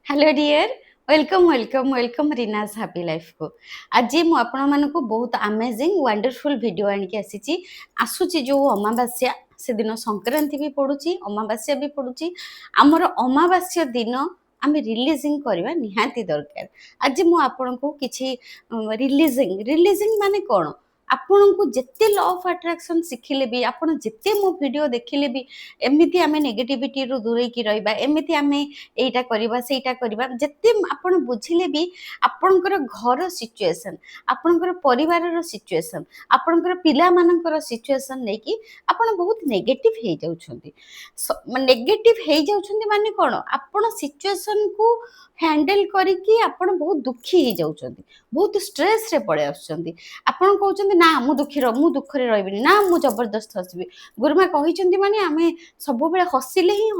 Hello dear. Welcome welcome welcome रिनाज happy life को। आज मु आपण मानक बहुत अमेजिंग वंडरफुल वीडियो आनिक आसी आसूची जो अमावास्या से दिन संक्रांति भी पड़ुची अमावास्या भी पड़ुची आमर अमावास्या दिन आम रिलीजिंग करवा निहाती दरकार। आज मु आपण को किछि रिलीजिंग रिलीजिंग माने कौन आपण को जिते लॉ ऑफ अट्रैक्शन शिखिले भी आपण जिते मो वीडियो देखिले भी एमिति आमे नेगेटिविटी रु दूरे की रहिबा एमिति आमे एटा करवा सेटा करवा जिते आपण बुझिले भी आपणकर घर सिचुएशन आपणकर परिवार सिचुएशन आपणकर पिला मानकर सिचुएशन लेकी आपण बहुत नेगेटिव हे जाउछंती नेगेटिव हे जाउछंती माने कोन आपण सिचुएशन को हैंडल करिकी आपण बहुत दुखी हे जाउछंती बहुत स्ट्रेस रे पड़े आछंती आपण कहउछंती ना मु दुखरे रहबिनी ना मु जबरदस्त हसबी गुरुमा कहिछंती माने आमे सब बेले हसिले ही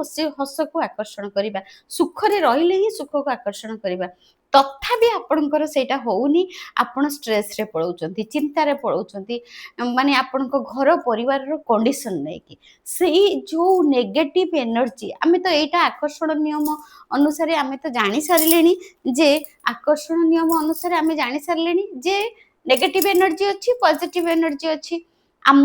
हस को आकर्षण करिबा सुखरे रहिले ही सुख को आकर्षण करिबा तथापि आपणकर सेटा होउनी आपण स्ट्रेस रे पळौचंती चिंता रे पळौचंती माने आपणको घर परिवार रो कंडीशन नै कि सेही जो नेगेटिव एनर्जी आमे तो एटा आकर्षण नियम अनुसार आमे तो जानि सारलेनी जे आकर्षण नियम अनुसार आमे जानि सारलेनी जे नेगेटिव एनर्जी अच्छी पॉजिटिव एनर्जी अच्छी आम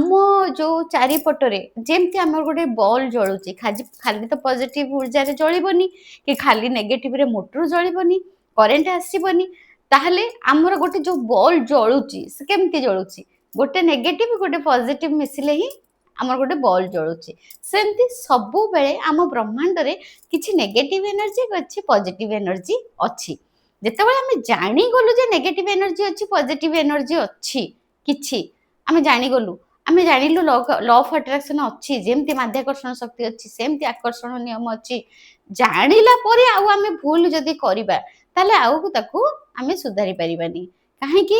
जो चारिपटरे जेमती आम गोटे बॉल जलुची खाली तो पॉजिटिव ऊर्जा रे जलिबनी कि खाली नेगेटिव रे मोटर जलिबनी करेंट आसीबनी ताहले आमर गोटे जो बॉल जलुची से केमती जलुची गोटे नेगेटिव गोटे पॉजिटिव मिसिले ही आमर गोटे बॉल जलुची सेमती सबु बेले आम ब्रह्मांड रे किछि नेगेटिव एनर्जी किछि पॉजिटिव एनर्जी अछि जेतेबेले आमे जानि गलु जे नेगेटिव एनर्जी अछि पॉजिटिव एनर्जी अछि किछि आमे जानि गलु आमे जानिलु लॉ ऑफ अट्रैक्शन अछि जेमती माध्याकर्षण शक्ति अछि सेमती आकर्षण नियम अछि जानिला परे आउ आमे भूल जदी करिबा ताले आउ को ताकू आमे सुधारी परिबानी काहे कि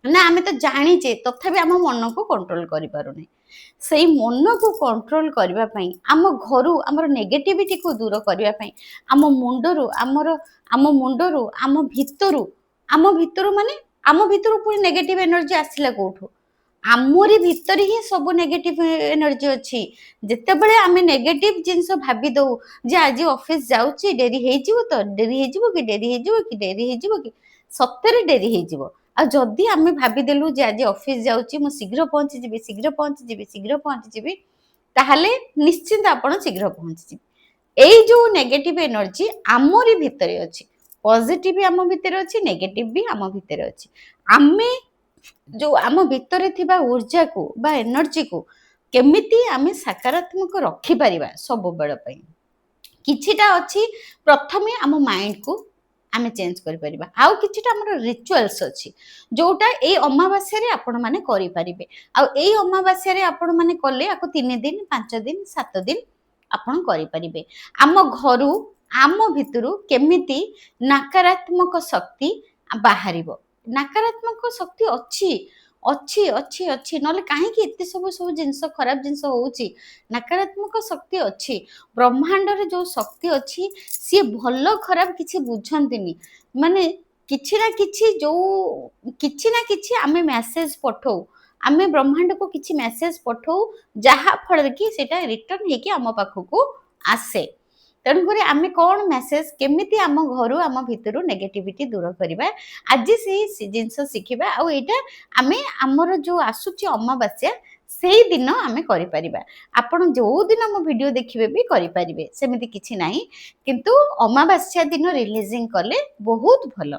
ना आमे तो जानिचे तथापि आम मन को कंट्रोल करि पारुनी सेही मन को कंट्रोल करबा पई आम घरु हमर नेगेटिविटी को दूर करबा पई आम मुंडरू आम मुंडरू आम भितरु माने आम भितरु पूरी नेगेटिव एनर्जी आसिला कोठो आमरी भितर ही सब नेगेटिव एनर्जी अच्छी जितेबले आम नेगेटिव जिनस भाभी दौ जे आज ऑफिस जाऊँगी डेरी हो तो डेरी हो कि डेरी हो कि डेरी हो कि सତରେ डेरी हो जदि आम भावीदेलु जे आज ऑफिस जाऊँगी मु शीघ्र पहुँची जी ताहले निश्चिंत आपण शीघ्र पहुँची एई जो नेगेटिव एनर्जी आमरी भितर अच्छी पॉजिटिव आम भितर अच्छी नेगेटिव भी आम भितर अच्छी आमे जो आम भितर थिबा ऊर्जा को बा एनर्जी को केमिति आमे सकारात्मक रखी परिबा सब बेल पई किछिटा अछि प्रथमे आम माइंड को आमे चेंज करि परिबा आउ किछिटा हमर रिचुअल्स अछि जोटा ए अमावास्या रे आपण माने करि परिबे आउ ए अमावास्या रे आपण माने कले आको 3 दिन 5 दिन 7 दिन आपण करि परिबे आम घरु आम भितरु केमिति नकारात्मक शक्ति बाहरिबो नकारात्मक शक्ति अच्छी अच्छी अच्छी अच्छी नले काहे कि एते सब सब जिंस खराब जिंस होउची नकारात्मक शक्ति अच्छी ब्रह्मांड रे जो शक्ति अच्छी सी भलो खराब किछि बुझंतिनी माने किछि ना किछि आमे मेसेज पठौ आमे ब्रह्मांड को किछि मेसेज पठौ जहा फल कि सेटा रिटर्न हे कि आम पाखकू आसे तेणुक आम कौन मेसेज केमिति आम घर आम भितर नेगेटिविटी दूर करवा आज से जिनस शिखा आम आमर जो आसूची अमावास्या से दिन आम करिपरिबा आपण जो दिन मो वीडियो देखिबे भी करिपरिबे सेमिति किछि नाही किंतु अमावास्या दिन रिलीजिंग कले बहुत भलो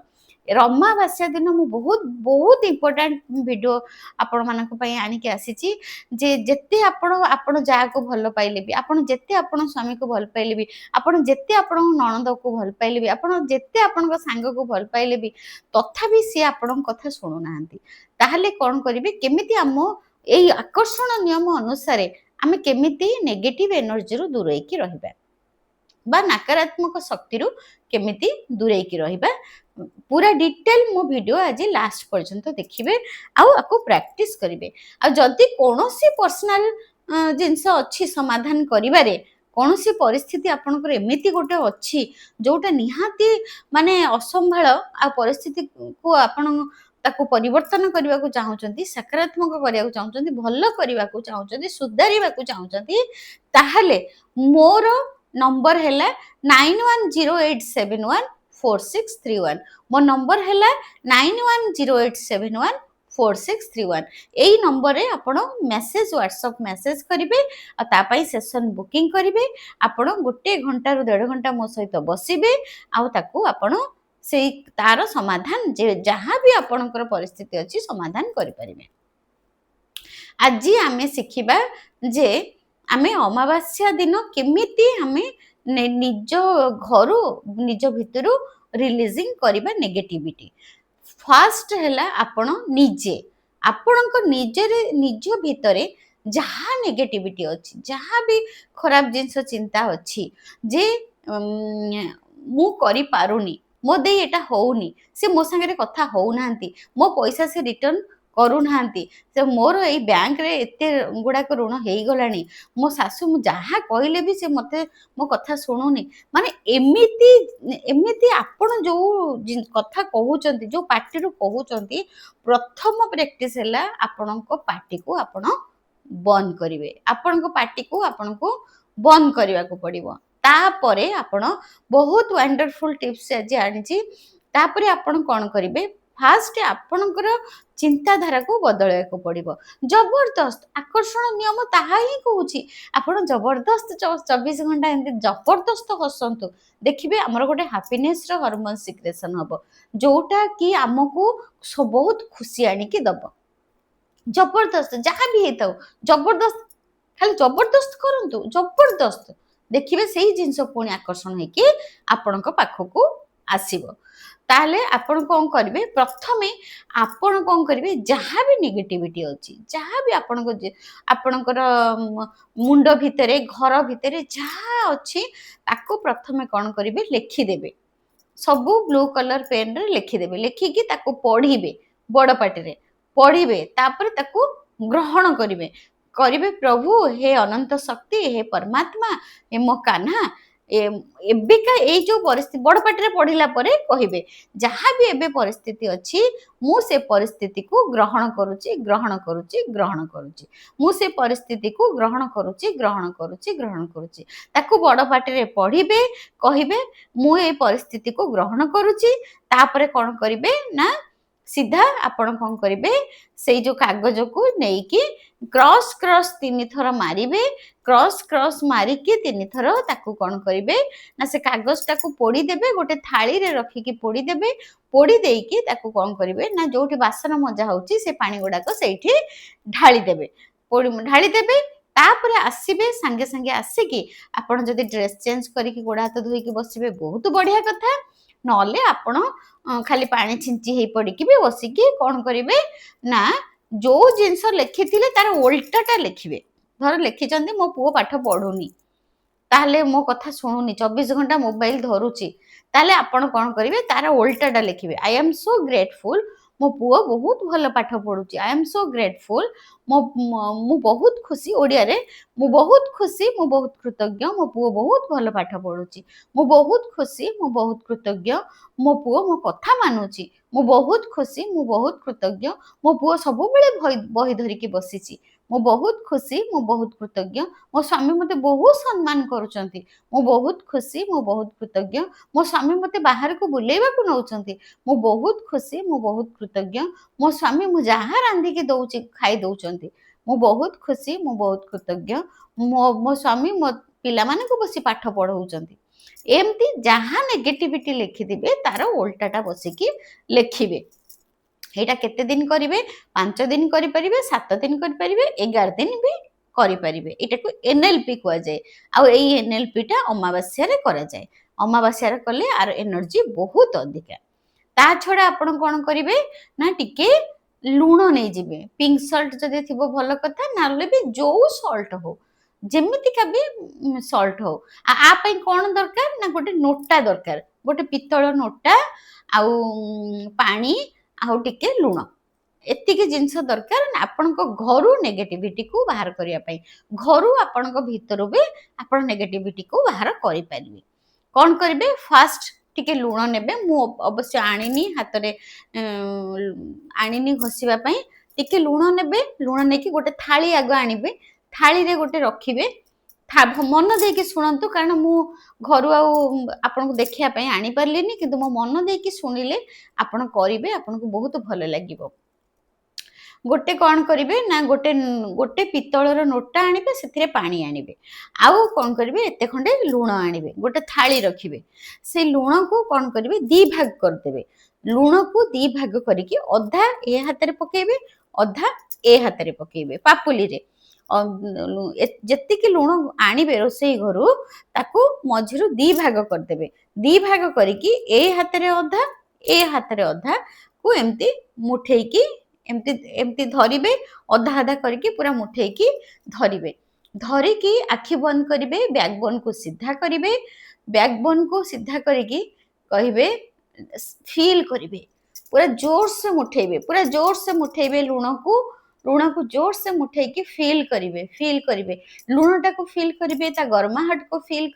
अमावास्या दिन मु बहुत बहुत इम्पोर्टेंट वीडियो आपण मानक पई आनी के आसीची जे जेते आपण जा को भल पाइले भी आपण जेते आपण स्वामी को भल पाइले भी आपण जेते आपण ननद को भल पाइले भी आपण जेते आपण को सांग को भल पाइले भी तथापि से आपण कथा सुनु नांती ताहले कोन करिवे केमिति हम एई आकर्षण नियम अनुसार आमे केमिति नेगेटिव एनर्जी रु दूर होई रहिबा बा नकारात्मक शक्ति रु केमिति दूर होई रहिबा पूरा डिटेल मो वीडियो आज लास्ट पर्यंत देखिबे आउ आको प्रैक्टिस करिवे आ जदी कोनोसी पर्सनल जिंस अच्छी समाधान करिवारे कोनोसी परिस्थिति आपनकर एमिति गोटे अच्छी जोटा निहाती माने असंभाळ आ परिस्थिति को आपण ताको परिवर्तन करबा को चाहउचंती सकारात्मक करिया को चाहउचंती भलो करबा को चाहउचंती सुधारिबा को चाहउचंती ताहले मोर नंबर है 9108714631 मो नंबर है 9108714631 यही नंबर रे आपण मेसेज व्हाट्सएप मेसेज करेंगे तापाई सेशन बुकिंग करेंगे आपण 1 घंटा 1.5 घंटा मो सहित बसिबे आपण से तार समाधान जहाँ भी आपणकर परिस्थिति अच्छी समाधान करें। आज आमे शिखिबा जे आमे अमावास्या दिन केमिति आमे निज घरु निज भितरु रिलीजिंग करिबा नेगेटिविटी। फास्ट हैला आपण निजे आपणक निज भितरे जहाँ नेगेटिविटी अच्छी जहाँ भी खराब जिनस चिंता अच्छी जे मु करि पारुनी मो दे एटा होउनी से मो संगे कथा होउनांती मो पैसा से रिटर्न करूनांती से मोर ए बैंक रे एते गुड़ाक ऋण हो गलानी मो सासू मु जहाँ कहले भी से मते मो कथा शुणुनी माने एमिति एमिति आपण जो कथा कहउचंती जो पार्टी रो कहउचंती प्रथम प्रैक्टिस हैला आपणको पार्टी को आपण बंद करिवे आपणको पार्टी को आपणको बंद करबा को पड़िबो तापरे आपण बहुत वंडरफुल टिप्स आज आनी तापरे आपण कोन करिवे फास्ट आपणकर चिंताधारा को बदलवा को पड़िबो जबरदस्त आकर्षण नियम ताहा ही कहूची आपण जबरदस्त 24 घंटा एंती जबरदस्त हसंतु देखिबे हमर गोटे हैप्पीनेस रो हार्मोन सिक्रेशन हबो जोटा कि हमकु बहुत खुशी आनी कि दबो जबरदस्त जहाँ भी हेताओ जबरदस्त खाली जबरदस्त करंतु जबरदस्त देखिबे सेही जिंस पुणी आकर्षण है कि आपणक पाखकु आसीबो ताले आपण कोन करिवे प्रथमे आपण कोन करिवे जहाँ भी नेगेटिविटी अछि जहाँ भी आपणकर मुंड भितरे घर भितरे जहाँ अछि ताको प्रथमे कोन करिवे लिखि देबे सबु ब्लू कलर पेन रे लिखि देबे लिखिकी ताको पढिबे बड़ पाटी रे पढ़िबे तापर ताको ग्रहण करिवे करिवे प्रभु हे अनंत शक्ति हे परमात्मा हे मो कान्हा एबिका ए जो परिस्थिति बड़ पाटी पढ़िला परे कहिबे जहाँ भी एबे परिस्थिति अच्छी मु से परिस्थिति को ग्रहण करूची ग्रहण करूची ग्रहण करूची मु से परिस्थिति को ग्रहण करूची ग्रहण करूची ग्रहण करूची ताको बड़ पाटी पढ़िबे कहिबे मु ए परिस्थिति को ग्रहण करूची तापरे कोन करिवे ना सीधा आपण कोन करिवे से जो कागज को नेकी क्रॉस क्रॉस 3 थर मारिबे क्रॉस क्रॉस मारिकी 3 थर ताकू कोन करिवे ना से कागज टाकू पोड़ी देबे गोटे थाली रे रखी की पोड़ी देबे पोड़ी देकी ताकू कोन करिवे ना जोठी बासन मजा होची से पानी गुडा को सेठी ढाली देबे पोड़ी ढाली देबे तापरे आसीबे संगे संगे आसीकी आपण जदी ड्रेस चेंज करिकी गोडा हाथ धोईकी बसिबे बहुत बढ़िया कथा नले आपण खाली पानी छिंची हे पड़िकी भी बसिकी कोन करिवे ना जो जिनस लिखिथिले तार उल्टाटा लिखिबे धर लिखिचंदी मो पुओ पाठ पढुनी ताले मो कथा सुनुनी 24 घंटा मोबाइल धरुची ताले आपण कोन करिवे तार उल्टाटा लिखिबे आई एम सो ग्रेटफुल मो पुओ बहुत भल पाठ पढुची आई एम सो ग्रेटफुल मो बहुत खुशी ओडिया रे मो बहुत खुशी मो बहुत कृतज्ञ मो पुओ बहुत भल पाठ पढुची मो बहुत खुशी मो बहुत कृतज्ञ मो पुओ मो कथा मानुची मो बहुत खुशी मो बहुत कृतज्ञ मो पुओ सब बेले बही धरिकी बसिची मो बहुत खुशी मो बहुत कृतज्ञ मो स्वामी मते बहुत सम्मान करूचंती मो बहुत खुशी मो बहुत कृतज्ञ मो स्वामी मते बाहर को बुलेबा को नउचंती मो बहुत खुशी मो बहुत कृतज्ञ मो स्वामी मु जहाँ रांधी के दउची खाई दउचंती मो बहुत खुशी मो बहुत कृतज्ञ मो स्वामी मो पिला माने को बसी पाठ पढौचंती एमती जहाँ नेगेटिविटी लिखिदिबे तार उल्टाटा बसिकी लिखिबे एटा केते दिन करिवे 5 दिन करि परिबे 7 दिन करि परिबे 11 दिन भी करि परिबे एटा को एनएलपी कुआ जाय आ एई एनएलपी टा अमावास्या रे करा जाय अमावास्या रे करले आर एनर्जी बहुत अधिक ता छडा आपण कोन करिवे ना टिके लूण नै जिवे पिंक सॉल्ट जदि थिबो भलो कथा नाले भी जो सॉल्ट हो जेमिति का भी सॉल्ट हो आ पई कोन दरकार ना गोटे नोटा दरकार गोटे पित्तळ नोटा आ पानी आउ टिके लूण एतिके जिंस दरकार आपण को घरु नेगेटिविटी को बाहर करिया पई घरु आपण को भीतरु भी आपण नेगेटिविटी को बाहर करि परिबे कोन करिवे फास्ट टिके लूण नेबे मु अवश्य आनिनी हाथ रे आनिनी घसिबा पई टिके लूण नेबे लूण नेकी गोटे थाली आगो आनिबे थाली रे गोटे रखिबे मन देकी शुणु कारण मु घर आपन को देखिया आनी पारलिनी किंतु मो मन देकी शुणिले आपण करिवे आपन को बहुत भल लागिवो। गोटे कौन करेंगे ना गोटे गोटे पितलर नोटा आनिबे से पानी आनिबे आउ कौन करेंगे एते खंडे लुण आनिबे गोटे थाली रखिबे से लुण को कौन करेंगे दी भाग करदेबे लुण को दी भाग करके अधा ए हाथ रे पकेबे अधा ए हाथ रे पकेबे पापुली रे जेतिकी लुण आनिबे रोसई घरु ताकू मझिरु दी भाग करदेबे दी भाग करिकी ए हाथ रे अधा ए हाथ रे अधा को एमती मुठेकी एमती एमती धरिबे अधा अधा करके पूरा मुठेकी धरिबे धरिकी आखि बंद करिबे बैकबोन को सीधा करिबे बैकबोन को सीधा करिकी कहिबे फील करिबे पूरा जोर से मुठेबे लुण को जोर से मुठेकी फील करिबे लुणटा को फील करिबे ता गरमाहट को फील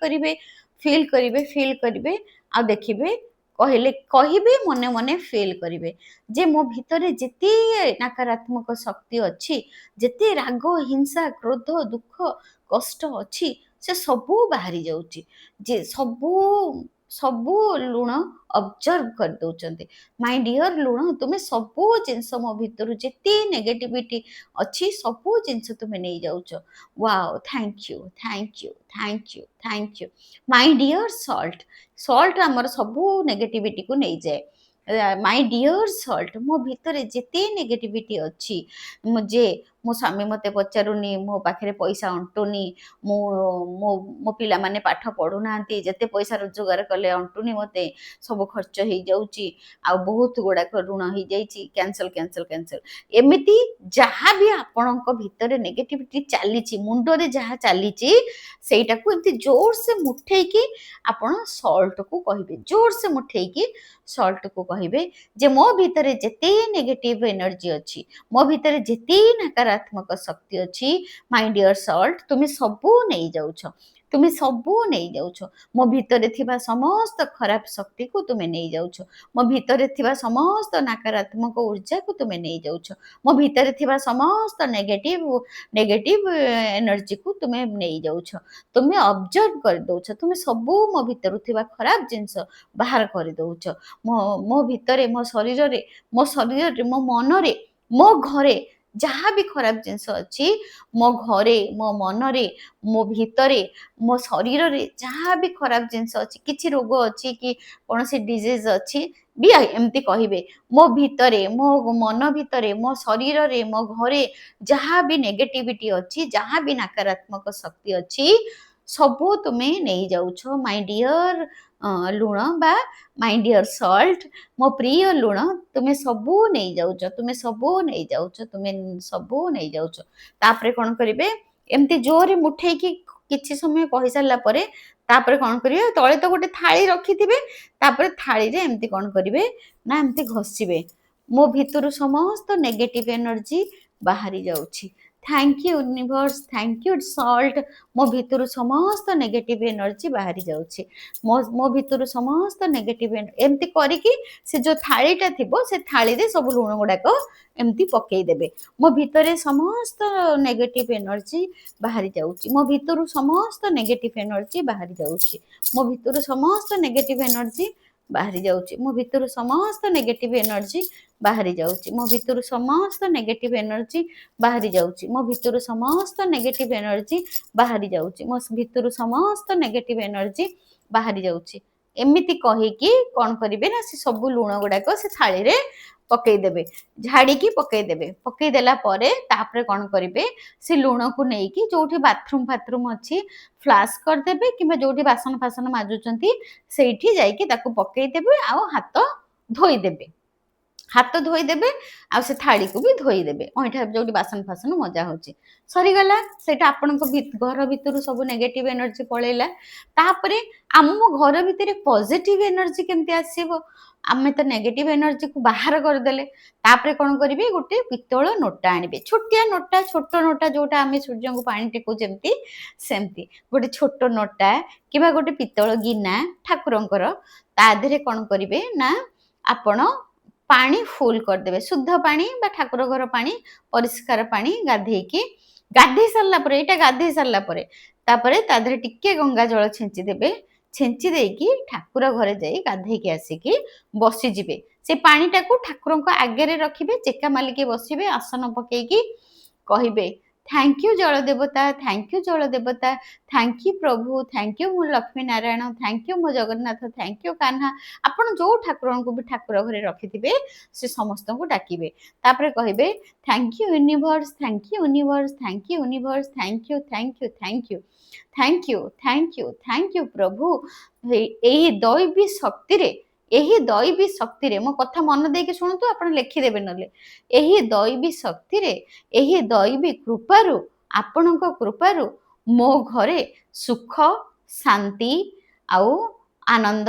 करिबे आ देखिबे कहिबे मने मने फील करिबे जे मो भितरे जेते नकारात्मक शक्ति अच्छी जेते राग हिंसा क्रोध दुख कष्ट अच्छी से सबू बाहरी जाउची जे सबू लुण ऑब्जर्व कर दउचंती माय डियर लुण तुमे सबू जिंस मो भितरु जेते नेगेटिविटी अच्छी सबू जिंस तुमे नै जाउचो wow thank you my dear salt आमर सबू नेगेटिविटी को नै जाए माय डियर सॉल्ट मो भितरे जेते नेगेटिविटी अच्छी जे मो स्वामी मते पचारुनी मो पाखे पैसा अंटुनी मो मो मो पिला माने पाठ पढ़ु नांती जेते पैसा रोजगार कले अंटुनी मते सब खर्च हो जाउची आ बहुत गुड़ाक ऋण हो जाइची कैंसल एमिति जहाँ भी आपणक भितरे नेगेटिविटी चलीची मुंडरे जहाँ चलीची सेटा को एमती जोर से मुठेकी आपण सॉल्ट को कहिबे जोर से मुठेकी सॉल्ट को कहिबे जे मो भितरे जेते नेगेटिव एनर्जी अच्छी मो भितरे जेते नकारात्मक शक्ति अच्छी माय डियर सॉल्ट तुमे सबू नहीं जाउछ मो भितरे थिबा समस्त खराब शक्ति को तुमे नहीं जाउछ मो भितरे थिबा समस्त नकारात्मक ऊर्जा को तुमे नहीं जाउछ मो भितरे थिबा समस्त नेगेटिव एनर्जी को तुमे नहीं जाउछ तुमे ऑब्जर्व कर दउछ तुमे सबू मो भितरु थिबा खराब जिंस बाहर कर दउछ मो भितरे मो शरीर रे मो मन रे मो घरे जहाँ भी खराब जिनस अच्छी मो घरे मो मन रे मो भितरे मो शरीर रे जहाँ भी खराब जिनस अच्छी किछि रोग अच्छी कि कौन सी डिजीज अच्छी भी एमती कहिबे मो भितरे मो मन भितरे मो शरीर रे मो घरे जहाँ भी नेगेटिविटी अच्छी जहाँ भी नकारात्मक शक्ति अच्छी सबू तुमे नहीं जाउछ माय डियर लुण बा माय डियर सॉल्ट मो प्रिय लुण तुमे सबू नहीं जाउछ तुमे सबू नहीं जाउछ तापरे कोन करिवे एमती जोरे मुठे की किछि समय कहि सारला परे तापरे कोन करिवे तळे तो गोटे थाली रखिथिबे तापरे थाली रे एमती कोन करिवे ना एमती घसिबे मो भितरु समस्त नेगेटिव एनर्जी बाहरी जाउछि thank you universe thank you salt मो भितरु समस्त नेगेटिव एनर्जी बाहरी जाउछि मो भितरु समस्त नेगेटिव एमती करिकी से जो थालीटा थिबो से थाली रे सब लुण गुडाक एमती पकई देबे मो भितरे समस्त नेगेटिव एनर्जी बाहरी जाउछि मो भितरु समस्त नेगेटिव एनर्जी बाहरी जाउछि मो भितरु समस्त नेगेटिव एनर्जी बाहरी जाउछि मो भितरु समस्त नेगेटिव एनर्जी बाहरी जाउछि मो भितरु समस्त नेगेटिव एनर्जी बाहरी जाउछि मो भितरु समस्त नेगेटिव एनर्जी बाहरी जाउछि मो भितरु समस्त नेगेटिव एनर्जी बाहरी जाउछि एमिति कहिकी कोन करिवे ना से सब लुण गुडाक से थाली रे पकई देबे झाड़ी की पकई देला परे तापरे कोन करिवे से लुण को नेकी जोठी बाथरूम अछि फ्लाश कर देबे किबा जोठी बासन फासन माजुचंती सेठी जाईकी ताको पकई देबे आ हाथ धोई देबे आ से थाली को भी धोई देबे ओइठा जोटी बासन फासन मजा होची सरी गला सेटा आपन को घर भितरु सब नेगेटिव एनर्जी पळेला तापरे आम घर भितरे पॉजिटिव एनर्जी केमती आसीबो आमे तो नेगेटिव एनर्जी को बाहर कर देले तापरे कोन करिवे गोटे पितळ नोटा आनिबे छोट नोटा जोटा आमे सूर्य को पानी टेको जेमती सेमती गोटे छोट नोटा किबा गोटे पितळ गिना ठाकुरंकर ता देरे कोन करिवे ना आपण पानी फुल कर देबे शुद्ध पानी बा ठाकुर घर पानी परिष्कार पानी गाधेई सारला परे एटा गाधेई सारला परे ତାପରେ ତା ଦେହରେ ଟିକେ ଗଙ୍ଗା ଜଳ ଛିଞ୍ଚି ଦେବେ। ଛିଞ୍ଚି ଦେଇକି ଠାକୁର ଘରେ ଯାଇ ଗାଧେଇକି ଆସିକି ବସିଯିବେ। ସେ ପାଣିଟାକୁ ଠାକୁରଙ୍କ ଆଗରେ ରଖିବେ, ଚେକା ମାଲିକି ବସିବେ, ଆସନ ପକେଇକି କହିବେ ଥ୍ୟାଙ୍କ ୟୁ ଜଳ ଦେବତା, ଥ୍ୟାଙ୍କ ୟୁ ଜଳ ଦେବତା, ଥ୍ୟାଙ୍କ ୟୁ ପ୍ରଭୁ, ଥ୍ୟାଙ୍କ ୟୁ ମୋ ଲକ୍ଷ୍ମୀ ନାରାୟଣ, ଥ୍ୟାଙ୍କ ୟୁ ମୋ ଜଗନ୍ନାଥ, ଥ୍ୟାଙ୍କ ୟୁ କାହ୍ନା। ଆପଣ ଯୋଉ ଠାକୁରଙ୍କୁ ବି ଠାକୁର ଘରେ ରଖିଥିବେ ସେ ସମସ୍ତଙ୍କୁ ଡାକିବେ। ତାପରେ କହିବେ thank you universe, thank you universe, thank you universe, thank you, thank you, thank you, thank you, thank you, thank you ପ୍ରଭୁ। ଏହି ଦୈବୀ ଶକ୍ତିରେ, ଏହି ଦୈବୀ ଶକ୍ତିରେ, ମୋ କଥା ମନ ଦେଇକି ଶୁଣନ୍ତୁ, ଆପଣ ଲେଖିଦେବେ ନହେଲେ। ଏହି ଦୈବୀ ଶକ୍ତିରେ, ଏହି ଦୈବୀ କୃପାରୁ, ଆପଣଙ୍କ କୃପାରୁ ମୋ ଘରେ ସୁଖ, ଶାନ୍ତି ଆଉ ଆନନ୍ଦ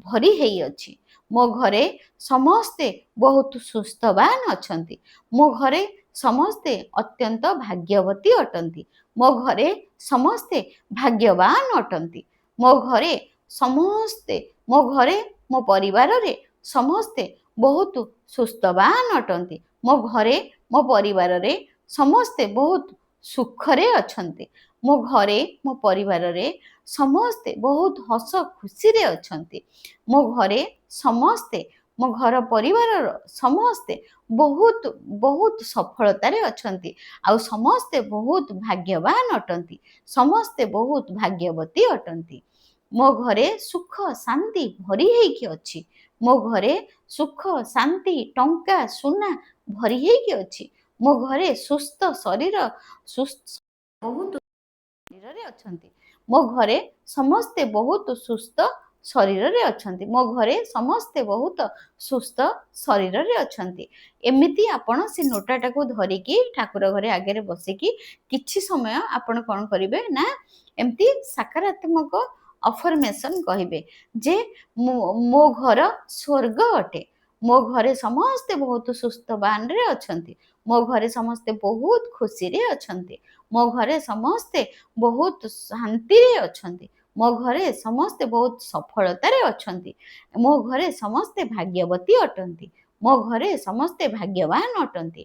ଭରି ହେଇଅଛି। ମୋ ଘରେ ସମସ୍ତେ ବହୁତ ସୁସ୍ଥବାନ ଅଛନ୍ତି। ମୋ ଘରେ ସମସ୍ତେ ଅତ୍ୟନ୍ତ ଭାଗ୍ୟବତୀ ଅଟନ୍ତି। ମୋ ଘରେ ସମସ୍ତେ ଭାଗ୍ୟବାନ ଅଟନ୍ତି। ମୋ ଘରେ ସମସ୍ତେ, ମୋ ଘରେ, ମୋ ପରିବାରରେ ସମସ୍ତେ ବହୁତ ସୁସ୍ଥବାନ ଅଟନ୍ତି। ମୋ ଘରେ, ମୋ ପରିବାରରେ ସମସ୍ତେ ବହୁତ ସୁଖରେ ଅଛନ୍ତି। ମୋ ଘରେ, ମୋ ପରିବାରରେ ସମସ୍ତେ ବହୁତ ହସ ଖୁସିରେ ଅଛନ୍ତି। ମୋ ଘରେ ସମସ୍ତେ, ମୋ ଘର ପରିବାରର ସମସ୍ତେ ବହୁତ ବହୁତ ସଫଳତାରେ ଅଛନ୍ତି। ଆଉ ସମସ୍ତେ ବହୁତ ଭାଗ୍ୟବାନ ଅଟନ୍ତି। ସମସ୍ତେ ବହୁତ ଭାଗ୍ୟବତୀ ଅଟନ୍ତି। ମୋ ଘରେ ସୁଖ ଶାନ୍ତି ଭରି ହେଇକି ଅଛି। ମୋ ଘରେ ସୁଖ ଶାନ୍ତି, ଟଙ୍କା ସୁନା ଭରି ହେଇକି ଅଛି। ମୋ ଘରେ ସୁସ୍ଥ ଶରୀର, ସୁସ୍ଥ ବହୁତ ଶରୀରରେ ଅଛନ୍ତି। ମୋ ଘରେ ସମସ୍ତେ ବହୁତ ସୁସ୍ଥ ଶରୀରରେ ଅଛନ୍ତି। ମୋ ଘରେ ସମସ୍ତେ ବହୁତ ସୁସ୍ଥ ଶରୀରରେ ଅଛନ୍ତି। ଏମିତି ଆପଣ ସେ ନୋଟାଟାକୁ ଧରିକି ଠାକୁର ଘରେ ଆଗରେ ବସିକି କିଛି ସମୟ ଆପଣ କ'ଣ କରିବେ ନା ଏମିତି ସକାରାତ୍ମକ ଅଫର୍ମେସନ କହିବେ ଯେ ମୋ ଘର ସ୍ୱର୍ଗ ଅଟେ। ମୋ ଘରେ ସମସ୍ତେ ବହୁତ ସୁସ୍ଥବାନରେ ଅଛନ୍ତି। ମୋ ଘରେ ସମସ୍ତେ ବହୁତ ଖୁସିରେ ଅଛନ୍ତି। ମୋ ଘରେ ସମସ୍ତେ ବହୁତ ଶାନ୍ତିରେ ଅଛନ୍ତି। ମୋ ଘରେ ସମସ୍ତେ ବହୁତ ସଫଳତାରେ ଅଛନ୍ତି। ମୋ ଘରେ ସମସ୍ତେ ଭାଗ୍ୟବତୀ ଅଟନ୍ତି। ମୋ ଘରେ ସମସ୍ତେ ଭାଗ୍ୟବାନ ଅଟନ୍ତି।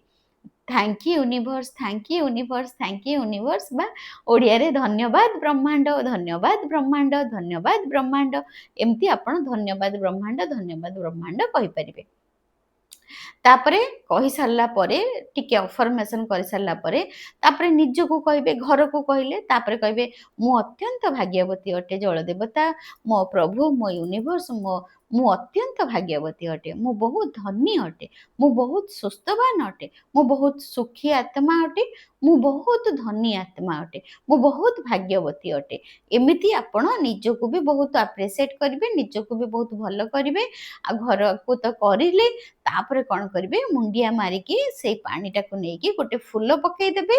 Thank you universe, thank you universe, thank you universe, ବା ଓଡ଼ିଆରେ ଧନ୍ୟବାଦ ବ୍ରହ୍ମାଣ୍ଡ, ଧନ୍ୟବାଦ ବ୍ରହ୍ମାଣ୍ଡ, ଧନ୍ୟବାଦ ବ୍ରହ୍ମାଣ୍ଡ। ଏମିତି ଆପଣ ଧନ୍ୟବାଦ ବ୍ରହ୍ମାଣ୍ଡ, ଧନ୍ୟବାଦ ବ୍ରହ୍ମାଣ୍ଡ କହିପାରିବେ। ତାପରେ କହିସାରିଲା ପରେ, ଟିକେ ଅଫର୍ମେସନ କରିସାରିଲା ପରେ, ତାପରେ ନିଜକୁ କହିବେ, ଘରକୁ କହିଲେ, ତାପରେ କହିବେ ମୁଁ ଅତ୍ୟନ୍ତ ଭାଗ୍ୟବତୀ ଅଟେ ଜଳ ଦେବତା, ମୋ ପ୍ରଭୁ, ମୋ ୟୁନିଭର୍ସ, ମୁଁ ଅତ୍ୟନ୍ତ ଭାଗ୍ୟବତୀ ଅଟେ। ମୁଁ ବହୁତ ଧନୀ ଅଟେ। ମୁଁ ବହୁତ ସୁସ୍ଥବାନ ଅଟେ। ମୁଁ ବହୁତ ସୁଖୀ ଆତ୍ମା ଅଟେ। ମୁଁ ବହୁତ ଧନୀ ଆତ୍ମା ଅଟେ। ମୁଁ ବହୁତ ଭାଗ୍ୟବତୀ ଅଟେ। ଏମିତି ଆପଣ ନିଜକୁ ବି ବହୁତ ଆପ୍ରିସିଏଟ୍ କରିବେ, ନିଜକୁ ବି ବହୁତ ଭଲ କରିବେ। ଆଉ ଘରକୁ ତ କରିଲେ, ତାପରେ କ'ଣ କରିବେ, ମୁଣ୍ଡିଆ ମାରିକି ସେଇ ପାଣିଟାକୁ ନେଇକି ଗୋଟେ ଫୁଲ ପକେଇଦେବେ।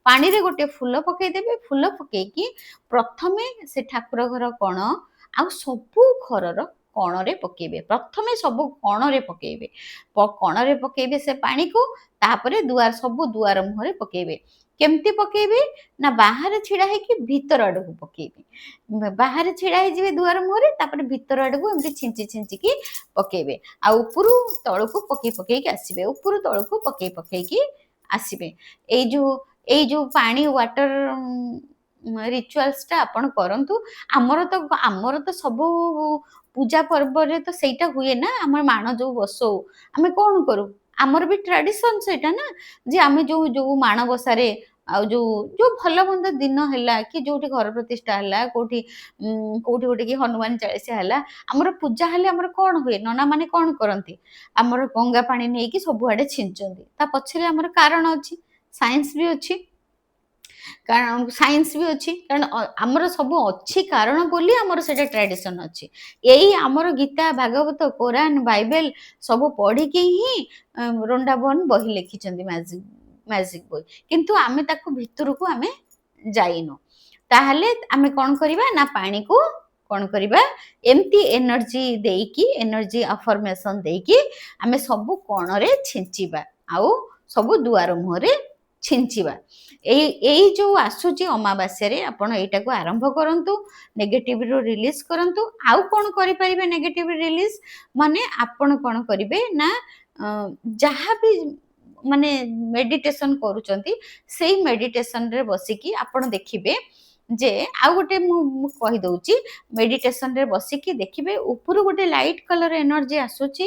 ପାଣିରେ ଗୋଟେ ଫୁଲ ପକେଇଦେବେ। ଫୁଲ ପକେଇକି ପ୍ରଥମେ ସେ ଠାକୁର ଘର କଣ ଆଉ ସବୁ ଘରର କଣରେ ପକେଇବେ। ପ୍ରଥମେ ସବୁ କଣରେ ପକେଇବେ। କଣରେ ପକେଇବେ ସେ ପାଣିକୁ। ତାପରେ ସବୁ ଦୁଆର ମୁହଁରେ ପକେଇବେ। କେମିତି ପକେଇବେ ନା ବାହାରେ ଛିଡ଼ା ହେଇକି ଭିତର ଆଡ଼କୁ ପକେଇବେ। ବାହାରେ ଛିଡ଼ା ହେଇଯିବେ ଦୁଆର ମୁହଁରେ, ତାପରେ ଭିତର ଆଡ଼କୁ ଏମିତି ଛିଞ୍ଚି ଛିଞ୍ଚିକି ପକେଇବେ। ଆଉ ଉପରୁ ତଳକୁ ପକେଇ ପକେଇକି ଆସିବେ। ଉପରୁ ତଳକୁ ପକେଇ ପକେଇକି ଆସିବେ। ଏଇ ଯୋଉ ପାଣି ୱାଟର ରିଚୁଆଲ୍ସଟା ଆପଣ କରନ୍ତୁ। ଆମର ତ ସବୁ ପୂଜା ପର୍ବରେ ତ ସେଇଟା ହୁଏ ନା। ଆମେ ମାଣ ଯୋଉ ବସଉ, ଆମେ କ'ଣ କରୁ, ଆମର ବି ଟ୍ରାଡିସନ ସେଇଟା ନା, ଯେ ଆମେ ଯୋଉ ମାଣବସାରେ ଆଉ ଯୋଉ ଭଲ ମନ୍ଦ ଦିନ ହେଲା, କି ଯୋଉଠି ଘର ପ୍ରତିଷ୍ଠା ହେଲା, କୋଉଠି ଗୋଟେ କି ହନୁମାନ ଚାଳିଶା ହେଲା, ଆମର ପୂଜା ହେଲେ ଆମର କ'ଣ ହୁଏ, ନନା ମାନେ କ'ଣ କରନ୍ତି, ଆମର ଗଙ୍ଗା ପାଣି ନେଇକି ସବୁଆଡ଼େ ଛିଞ୍ଚନ୍ତି। ତା ପଛରେ ଆମର କାରଣ ଅଛି, ସାଇନ୍ସ ବି ଅଛି। କାରଣ ଆମର ସବୁ ଅଛି କାରଣ ବୋଲି ଆମର ସେଇଟା ଟ୍ରାଡିସନ ଅଛି। ଏଇ ଆମର ଗୀତା, ଭାଗବତ, କୋରାନ, ବାଇବେଲ ସବୁ ପଢିକି ହିଁ ବୃନ୍ଦାବନ ବହି ଲେଖିଛନ୍ତି, ମ୍ୟାଜିକ ବହି। କିନ୍ତୁ ଆମେ ତାକୁ ଭିତରକୁ ଆମେ ଯାଇନୁ। ତାହେଲେ ଆମେ କ'ଣ କରିବା ନା ପାଣିକୁ କ'ଣ କରିବା, ଏମିତି ଏନର୍ଜି ଦେଇକି, ଏନର୍ଜି ଆଫର୍ମେସନ ଦେଇକି ଆମେ ସବୁ କଣରେ ଛିଞ୍ଚିବା। ଆଉ ସବୁ ଦୁଆର ମୁହଁରେ ଛିଞ୍ଚିବା। ଏଇ ଯୋଉ ଆସୁଛି ଅମାବାସ୍ୟାରେ ଆପଣ ଏଇଟାକୁ ଆରମ୍ଭ କରନ୍ତୁ। ନେଗେଟିଭରୁ ରିଲିଜ କରନ୍ତୁ। ଆଉ କ'ଣ କରିପାରିବେ ନେଗେଟିଭ ରିଲିଜ, ମାନେ ଆପଣ କ'ଣ କରିବେ ନା ଯାହା ବି ମାନେ ମେଡିଟେସନ କରୁଛନ୍ତି, ସେଇ ମେଡିଟେସନରେ ବସିକି ଆପଣ ଦେଖିବେ ଯେ ଆଉ ଗୋଟେ ମୁଁ କହିଦଉଛି ମେଡିଟେସନରେ ବସିକି ଦେଖିବେ ଉପରୁ ଗୋଟେ ଲାଇଟ୍ କଲର ଏନର୍ଜି ଆସୁଛି,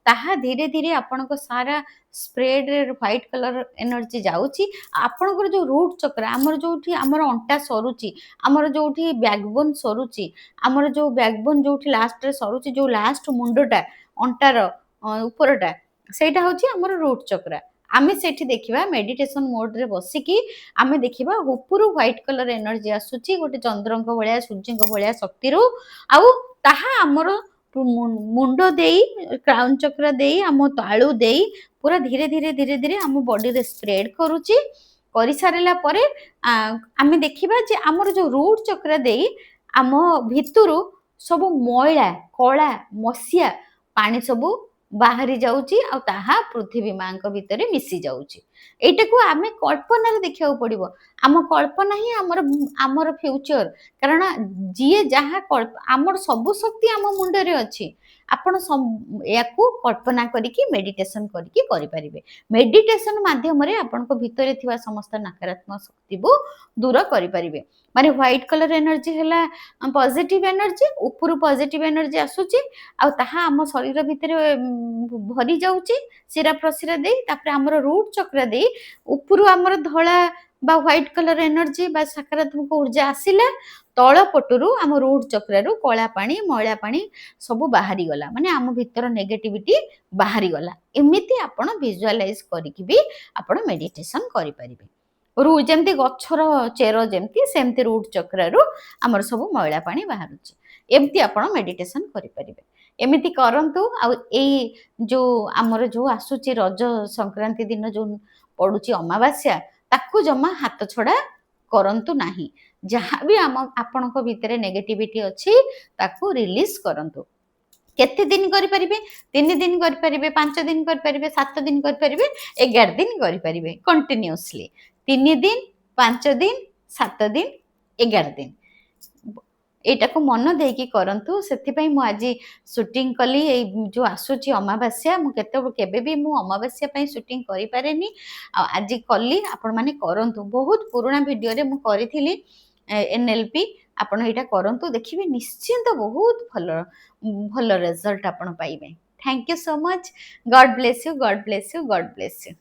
ତାହା ଧୀରେ ଧୀରେ ଆପଣଙ୍କ ସାରା ସ୍ପ୍ରେଡରେ ହ୍ୱାଇଟ୍ କଲର ଏନର୍ଜି ଯାଉଛି। ଆପଣଙ୍କର ଯୋଉ ରୁଟ୍ ଚକ୍ର, ଆମର ଯୋଉଠି ଆମର ଅଣ୍ଟା ସରୁଛି, ଆମର ଯୋଉଠି ବ୍ୟାକବୋନ୍ ସରୁଛି, ଆମର ଯୋଉ ବ୍ୟାକବୋନ୍ ଯୋଉଠି ଲାଷ୍ଟରେ ସରୁଛି, ଯୋଉ ଲାଷ୍ଟ ମୁଣ୍ଡଟା ଅଣ୍ଟାର ଉପରଟା, ସେଇଟା ହଉଛି ଆମର ରୁଟ୍ ଚକ୍ର। ଆମେ ସେଠି ଦେଖିବା ମେଡିଟେସନ ମୋଡରେ ବସିକି ଆମେ ଦେଖିବା ଉପରୁ ହ୍ୱାଇଟ୍ କଲର ଏନର୍ଜି ଆସୁଛି ଗୋଟେ ଚନ୍ଦ୍ରଙ୍କ ଭଳିଆ ସୂର୍ଯ୍ୟଙ୍କ ଭଳିଆ ଶକ୍ତିରୁ, ଆଉ ତାହା ଆମର ମୁଣ୍ଡ ଦେଇ କ୍ରାଉନ ଚକ୍ର ଦେଇ ଆମ ତାଳୁ ଦେଇ ପୁରା ଧୀରେ ଧୀରେ ଧୀରେ ଧୀରେ ଆମ ବଡିରେ ସ୍ପ୍ରେଡ କରୁଛି। କରିସାରିଲା ପରେ ଆମେ ଦେଖିବା ଯେ ଆମର ଯୋଉ ରୁଟ୍ ଚକ୍ର ଦେଇ ଆମ ଭିତରୁ ସବୁ ମଇଳା କଳା ମସିଆ ପାଣି ସବୁ ବାହାରି ଯାଉଛି, ଆଉ ତାହା ପୃଥିବୀ ମାଙ୍କ ଭିତରେ ମିଶି ଯାଉଛି। ଏଇଟାକୁ ଆମେ କଳ୍ପନାରେ ଦେଖିବାକୁ ପଡିବ। ଆମ କଳ୍ପନା ହିଁ ଆମର ଆମର ଫ୍ୟୁଚର। କାରଣ ଯିଏ ଯାହା ଆମର ସବୁ ଶକ୍ତି ଆମ ମୁଣ୍ଡରେ ଅଛି। ଆପଣ ଏହାକୁ କଳ୍ପନା କରିକି ମେଡିଟେସନ କରିକି କରିପାରିବେ। ମେଡିଟେସନ ମାଧ୍ୟମରେ ଆପଣଙ୍କ ଭିତରେ ଥିବା ସମସ୍ତ ନକାରାତ୍ମକ ଶକ୍ତିକୁ ଦୂର କରିପାରିବେ। ମାନେ ହ୍ୱାଇଟ୍ କଲର ଏନର୍ଜି ହେଲା ପଜିଟିଭ ଏନର୍ଜି, ଉପରୁ ପଜିଟିଭ ଏନର୍ଜି ଆସୁଛି, ଆଉ ତାହା ଆମ ଶରୀର ଭିତରେ ଭରି ଯାଉଛି ଶିରା ପ୍ରଶିରା ଦେଇ, ତାପରେ ଆମର ରୁଟ୍ ଚକ୍ର ଦେଇ ଉପରୁ ଆମର ଧଳା ବା ହ୍ୱାଇଟ୍ କଲର ଏନର୍ଜି ବା ସକାରାତ୍ମକ ଉର୍ଜା ଆସିଲା, ତଳ ପଟରୁ ଆମ ରୁଟ୍ ଚକ୍ରରୁ କଳା ପାଣି ମଇଳା ପାଣି ସବୁ ବାହାରିଗଲା, ମାନେ ଆମ ଭିତର ନେଗେଟିଭିଟି ବାହାରିଗଲା। ଏମିତି ଆପଣ ଭିଜୁଆଲାଇଜ କରିକି ବି ଆପଣ ମେଡିଟେସନ କରିପାରିବେ। ଯେମିତି ଗଛର ଚେର ଯେମିତି, ସେମିତି ରୁଟ୍ ଚକ୍ରରୁ ଆମର ସବୁ ମଇଳା ପାଣି ବାହାରୁଛି। ଏମିତି ଆପଣ ମେଡିଟେସନ କରିପାରିବେ। ଏମିତି କରନ୍ତୁ। ଆଉ ଏଇ ଯୋଉ ଆମର ଯୋଉ ଆସୁଛି ରଜ ସଂକ୍ରାନ୍ତି ଦିନ ଯୋଉ ପଡୁଛି ଅମାବାସ୍ୟା, ତାକୁ ଜମା ହାତ ଛଡା କରନ୍ତୁ ନାହିଁ। ଯାହା ବି ଆପଣଙ୍କ ଭିତରେ ନେଗେଟିଭିଟି ଅଛି ତାକୁ ରିଲିଜ କରନ୍ତୁ। କେତେ ଦିନ କରିପାରିବେ? 3 ଦିନ କରିପାରିବେ, 5 ଦିନ କରିପାରିବେ, 7 ଦିନ କରିପାରିବେ, 11 ଦିନ କରିପାରିବେ କଣ୍ଟିନ୍ୟୁଅସଲି। 3 ଦିନ, 5 ଦିନ, 7 ଦିନ, 11 ଦିନ ଏଇଟାକୁ ମନ ଦେଇକି କରନ୍ତୁ। ସେଥିପାଇଁ ମୁଁ ଆଜି ସୁଟିଂ କଲି। ଏଇ ଯୋଉ ଆସୁଛି ଅମାବାସ୍ୟା, ମୁଁ କେବେ ବି ମୁଁ ଅମାବାସ୍ୟା ପାଇଁ ସୁଟିଂ କରିପାରେନି, ଆଉ ଆଜି କଲି। ଆପଣମାନେ କରନ୍ତୁ। ବହୁତ ପୁରୁଣା ଭିଡିଓରେ ମୁଁ କରିଥିଲି NLP, ଆପଣ ଏଇଟା କରନ୍ତୁ, ଦେଖିବେ ନିଶ୍ଚିନ୍ତ ବହୁତ ଭଲ ଭଲ ରେଜଲ୍ଟ ଆପଣ ପାଇବେ। Thank you so much. God bless you, God bless you, God bless you.